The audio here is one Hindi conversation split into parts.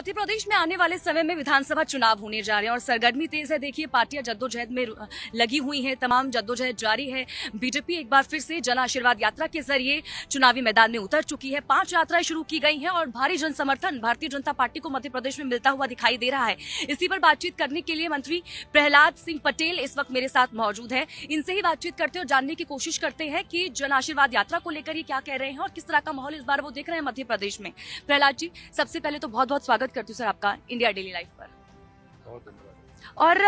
मध्य प्रदेश में आने वाले समय में विधानसभा चुनाव होने जा रहे हैं और सरगर्मी तेज है। देखिए, पार्टियां जद्दोजहद में लगी हुई हैं, तमाम जद्दोजहद जारी है। बीजेपी एक बार फिर से जन आशीर्वाद यात्रा के जरिए चुनावी मैदान में उतर चुकी है। 5 यात्राएं शुरू की गई हैं और भारी जन समर्थन भारतीय जनता पार्टी को मध्य प्रदेश में मिलता हुआ दिखाई दे रहा है। इसी पर बातचीत करने के लिए मंत्री प्रहलाद सिंह पटेल इस वक्त मेरे साथ मौजूद है। इनसे ही बातचीत करते और जानने की कोशिश करते हैं कि जन आशीर्वाद यात्रा को लेकर ये क्या कह रहे हैं और किस तरह का माहौल इस बार वो देख रहे हैं मध्य प्रदेश में। प्रहलाद जी, सबसे पहले तो बहुत बहुत स्वागत करती हूँ सर आपका इंडिया डेली लाइफ पर। बहुत धन्यवाद। और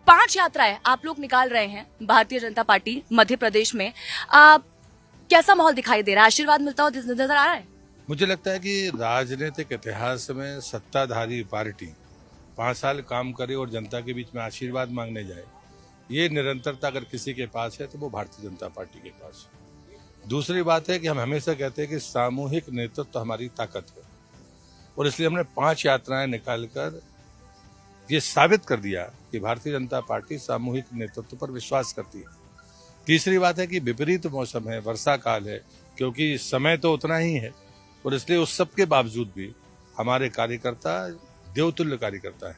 5 यात्राएं आप लोग निकाल रहे हैं भारतीय जनता पार्टी मध्य प्रदेश में। कैसा माहौल दिखाई दे रहा है? आशीर्वाद मिलता हुआ नजर आ रहा है? मुझे लगता है कि राजनीतिक इतिहास में सत्ताधारी पार्टी 5 साल काम करे और जनता के बीच में आशीर्वाद मांगने जाए, ये निरंतरता अगर किसी के पास है तो वो भारतीय जनता पार्टी के पास है। दूसरी बात है कि हम हमेशा कहते हैं कि सामूहिक नेतृत्व तो हमारी ताकत है और इसलिए हमने 5 यात्राएं निकालकर ये साबित कर दिया कि भारतीय जनता पार्टी सामूहिक नेतृत्व पर विश्वास करती है। तीसरी बात है कि विपरीत मौसम है, वर्षा काल है, क्योंकि समय तो उतना ही है और इसलिए उस सब के बावजूद भी हमारे कार्यकर्ता देवतुल्य कार्यकर्ता है।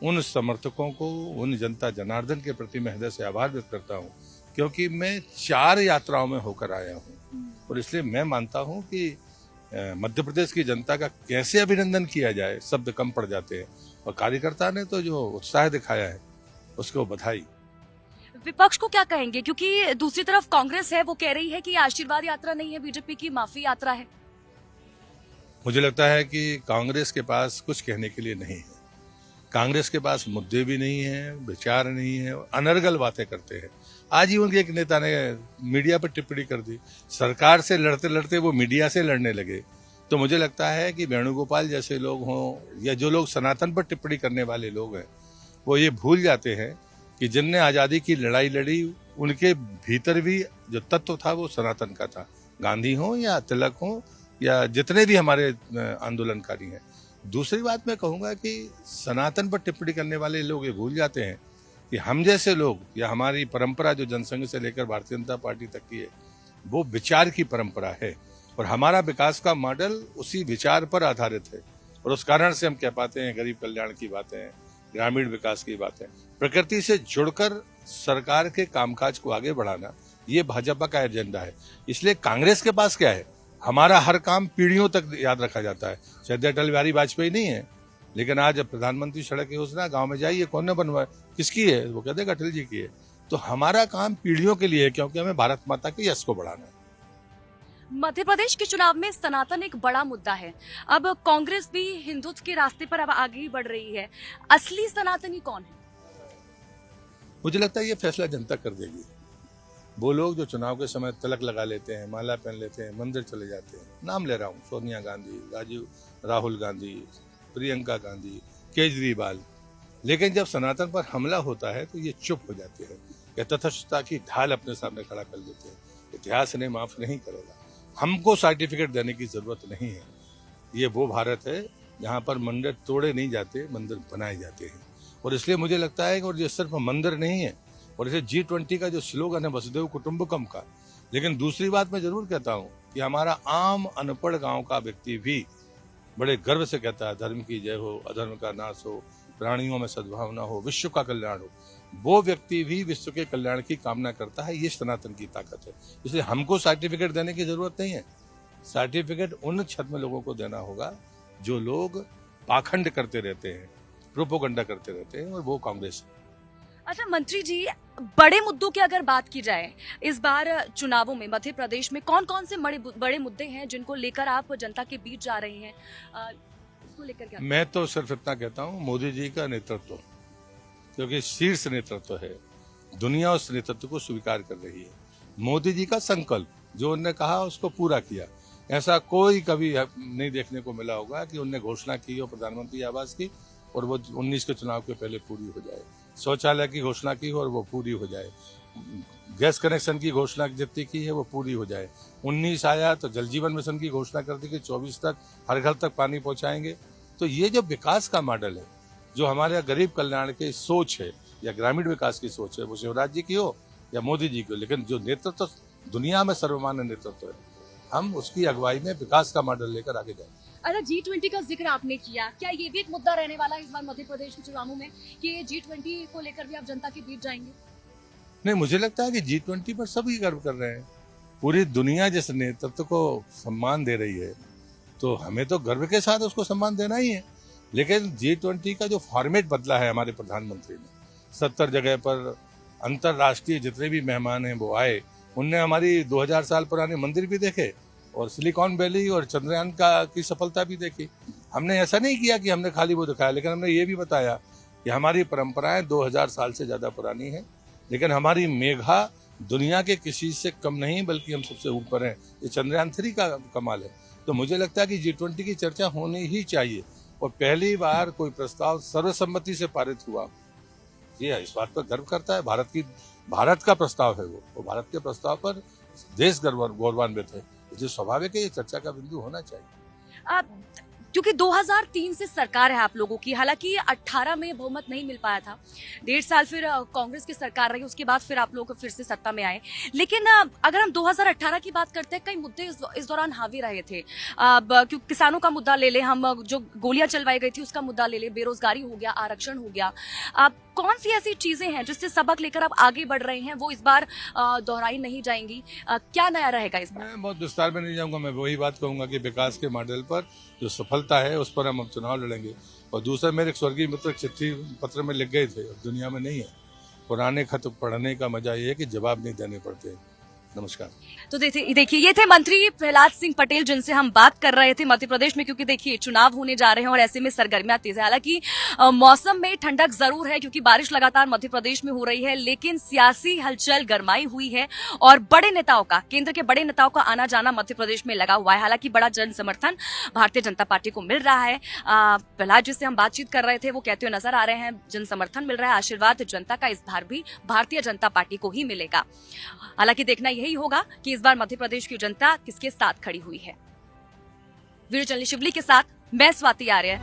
उन समर्थकों को, उन जनता जनार्दन के प्रति मैं हृदय से आभार व्यक्त करता हूँ, क्योंकि मैं 4 यात्राओं में होकर आया हूँ और इसलिए मैं मानता हूँ कि मध्य प्रदेश की जनता का कैसे अभिनंदन किया जाए, शब्द कम पड़ जाते हैं और कार्यकर्ता ने तो जो उत्साह दिखाया है उसको बधाई। विपक्ष को क्या कहेंगे, क्योंकि दूसरी तरफ कांग्रेस है, वो कह रही है कि आशीर्वाद यात्रा नहीं है, बीजेपी की माफी यात्रा है। मुझे लगता है कि कांग्रेस के पास कुछ कहने के लिए नहीं है। कांग्रेस के पास मुद्दे भी नहीं है, विचार नहीं है, अनर्गल बातें करते हैं। आज ही उनके एक नेता ने मीडिया पर टिप्पणी कर दी, सरकार से लड़ते लड़ते वो मीडिया से लड़ने लगे। तो मुझे लगता है कि वेणुगोपाल जैसे लोग हों या जो लोग सनातन पर टिप्पणी करने वाले लोग हैं, वो ये भूल जाते हैं कि जिनने आज़ादी की लड़ाई लड़ी उनके भीतर भी जो तत्व था वो सनातन का था। गांधी हो या तिलक हो या जितने भी हमारे आंदोलनकारी हैं। दूसरी बात मैं कहूँगा कि सनातन पर टिप्पणी करने वाले लोग ये भूल जाते हैं कि हम जैसे लोग या हमारी परंपरा जो जनसंघ से लेकर भारतीय जनता पार्टी तक की है, वो विचार की परंपरा है और हमारा विकास का मॉडल उसी विचार पर आधारित है और उस कारण से हम कह पाते हैं गरीब कल्याण की बातें, ग्रामीण विकास की बातें, प्रकृति से जुड़कर सरकार के कामकाज को आगे बढ़ाना, ये भाजपा का एजेंडा है। इसलिए कांग्रेस के पास क्या है, हमारा हर काम पीढ़ियों तक याद रखा जाता है। शायद अटल बिहारी वाजपेयी नहीं है, लेकिन आज प्रधानमंत्री सड़क योजना गांव में जाइए, कौन ने बनवाया, किसकी है, वो कहते हैं अटल जी की है। तो हमारा काम पीढ़ियों के लिए है, क्योंकि हमें भारत माता के यश को बढ़ाना है। मध्य प्रदेश के चुनाव में सनातन एक बड़ा मुद्दा है। अब कांग्रेस भी हिंदुत्व के रास्ते पर अब आगे बढ़ रही है। असली सनातनी कौन है? मुझे लगता है ये फैसला जनता कर देगी। वो लोग जो चुनाव के समय तिलक लगा लेते हैं, माला पहन लेते हैं, मंदिर चले जाते हैं, नाम ले रहा हूँ, सोनिया गांधी, राहुल गांधी, प्रियंका गांधी, केजरीवाल, लेकिन जब सनातन पर हमला होता है तो ये चुप हो जाते हैं या तथस्थता की ढाल अपने सामने खड़ा कर लेते हैं। इतिहास ने माफ नहीं करेगा। हमको सर्टिफिकेट देने की जरूरत नहीं है। ये वो भारत है जहाँ पर मंदिर तोड़े नहीं जाते, मंदिर बनाए जाते हैं और इसलिए मुझे लगता है कि और ये सिर्फ मंदिर नहीं है और इसे G20 का जो स्लोगन है वसुधैव कुटुंबकम का, लेकिन दूसरी बात मैं जरूर कहता हूँ कि हमारा आम अनपढ़ गांव का व्यक्ति भी बड़े गर्व से कहता है धर्म की जय हो, अधर्म का नाश हो, प्राणियों में सद्भावना हो, विश्व का कल्याण हो। वो व्यक्ति भी विश्व के कल्याण की कामना करता है। ये सनातन की ताकत है। इसलिए हमको सर्टिफिकेट देने की जरूरत नहीं है। सर्टिफिकेट उन छद्म लोगों को देना होगा जो लोग पाखंड करते रहते हैं, प्रोपोगंडा करते रहते हैं, और वो कांग्रेस है। अच्छा मंत्री जी, बड़े मुद्दों की अगर बात की जाए, इस बार चुनावों में मध्य प्रदेश में कौन कौन से बड़े मुद्दे हैं जिनको लेकर आप जनता के बीच जा रहे हैं? इसको लेकर क्या? मैं तो सिर्फ इतना कहता हूँ, मोदी जी का नेतृत्व, क्योंकि शीर्ष नेतृत्व है, दुनिया उस नेतृत्व को स्वीकार कर रही है। मोदी जी का संकल्प, जो उन्होंने कहा उसको पूरा किया। ऐसा कोई कभी नहीं देखने को मिला होगा कि उन्होंने घोषणा की हो प्रधानमंत्री आवास की और वो 19 के चुनाव के पहले पूरी हो जाए, शौचालय की घोषणा की हो और वो पूरी हो जाए, गैस कनेक्शन की घोषणा जितनी की है वो पूरी हो जाए। 19 आया तो जल जीवन मिशन की घोषणा कर दी कि 24 तक हर घर तक पानी पहुंचाएंगे। तो ये जो विकास का मॉडल है, जो हमारे गरीब कल्याण की सोच है या ग्रामीण विकास की सोच है, वो शिवराज जी की हो या मोदी जी की हो, लेकिन जो नेतृत्व दुनिया में सर्वमान्य नेतृत्व है, हम उसकी अगुवाई में विकास का मॉडल लेकर आगे जाएंगे। अच्छा, G20 का जिक्र आपने किया, क्या ये भी एक मुद्दा रहने वाला है इस बार मध्य प्रदेश के चुनावों में कि G20 को लेकर भी आप जनता के बीच जाएंगे? नहीं, मुझे लगता है कि G20 पर सभी गर्व कर रहे हैं। पूरी दुनिया जिस नेतृत्व को सम्मान दे रही है, तो हमें तो गर्व के साथ उसको सम्मान देना ही है। लेकिन G20 का जो फॉर्मेट बदला है हमारे प्रधानमंत्री ने, 70 जगह पर अंतर्राष्ट्रीय जितने भी मेहमान हैं वो आए, उनने हमारी 2000 साल पुराने मंदिर भी देखे और सिलिकॉन वैली और चंद्रयान की सफलता भी देखी। हमने ऐसा नहीं किया कि हमने खाली वो दिखाया, लेकिन हमने ये भी बताया कि हमारी परंपराएं 2000 साल से ज़्यादा पुरानी हैं, लेकिन हमारी मेघा दुनिया के किसी से कम नहीं, बल्कि हम सबसे ऊपर हैं। ये चंद्रयान 3 का कमाल है। तो मुझे लगता है कि G20 की चर्चा होनी ही चाहिए, और पहली बार कोई प्रस्ताव सर्वसम्मति से पारित हुआ, ये इस बात पर गर्व करता है। भारत का प्रस्ताव है वो भारत के प्रस्ताव पर देश गौरवान्वित है। जो स्वाभाविक है, ये चर्चा का बिंदु होना चाहिए। क्योंकि 2003 से सरकार है आप लोगों की, हालांकि 18 में बहुमत नहीं मिल पाया था, 1.5 साल फिर कांग्रेस की सरकार रही, उसके बाद फिर आप लोग फिर से सत्ता में आए। लेकिन अगर हम 2018 की बात करते हैं, कई मुद्दे इस दौरान हावी रहे थे। क्योंकि किसानों का मुद्दा ले ले, हम जो गोलियां चलवाई गई थी उसका मुद्दा ले ले, बेरोजगारी हो गया, आरक्षण हो गया। कौन सी ऐसी चीजें हैं जिससे सबक लेकर आप आगे बढ़ रहे हैं, वो इस बार दोहराई नहीं जाएंगी? क्या नया रहेगा इस बार? मैं बहुत विस्तार में नहीं जाऊंगा। मैं वही बात कहूंगा कि विकास के मॉडल पर जो सफलता है उस पर हम चुनाव लड़ेंगे। और दूसरा, मेरे एक स्वर्गीय मित्र चिट्ठी पत्र में लिख गए थे, अब दुनिया में नहीं है। पुराने खत पढ़ने का मजा ये है कि जवाब नहीं देने पड़ते। नमस्कार। तो देखिए ये थे मंत्री प्रहलाद सिंह पटेल, जिनसे हम बात कर रहे थे मध्य प्रदेश में, क्योंकि देखिए चुनाव होने जा रहे हैं और ऐसे में सरगर्मियां तेज है। हालांकि मौसम में ठंडक जरूर है क्योंकि बारिश लगातार मध्य प्रदेश में हो रही है, लेकिन सियासी हलचल गरमाई हुई है और बड़े नेताओं का, केंद्र के बड़े नेताओं का आना जाना मध्य प्रदेश में लगा हुआ है। हालांकि बड़ा जन समर्थन भारतीय जनता पार्टी को मिल रहा है। प्रहलाद जिससे हम बातचीत कर रहे थे वो कहते हुए नजर आ रहे हैं, जन समर्थन मिल रहा है, आशीर्वाद जनता का इस बार भी भारतीय जनता पार्टी को ही मिलेगा। हालांकि देखना यही होगा कि इस बार मध्य प्रदेश की जनता किसके साथ खड़ी हुई है। वीडियो जर्नलिस्ट शिवली के साथ मैं स्वाति आर्य।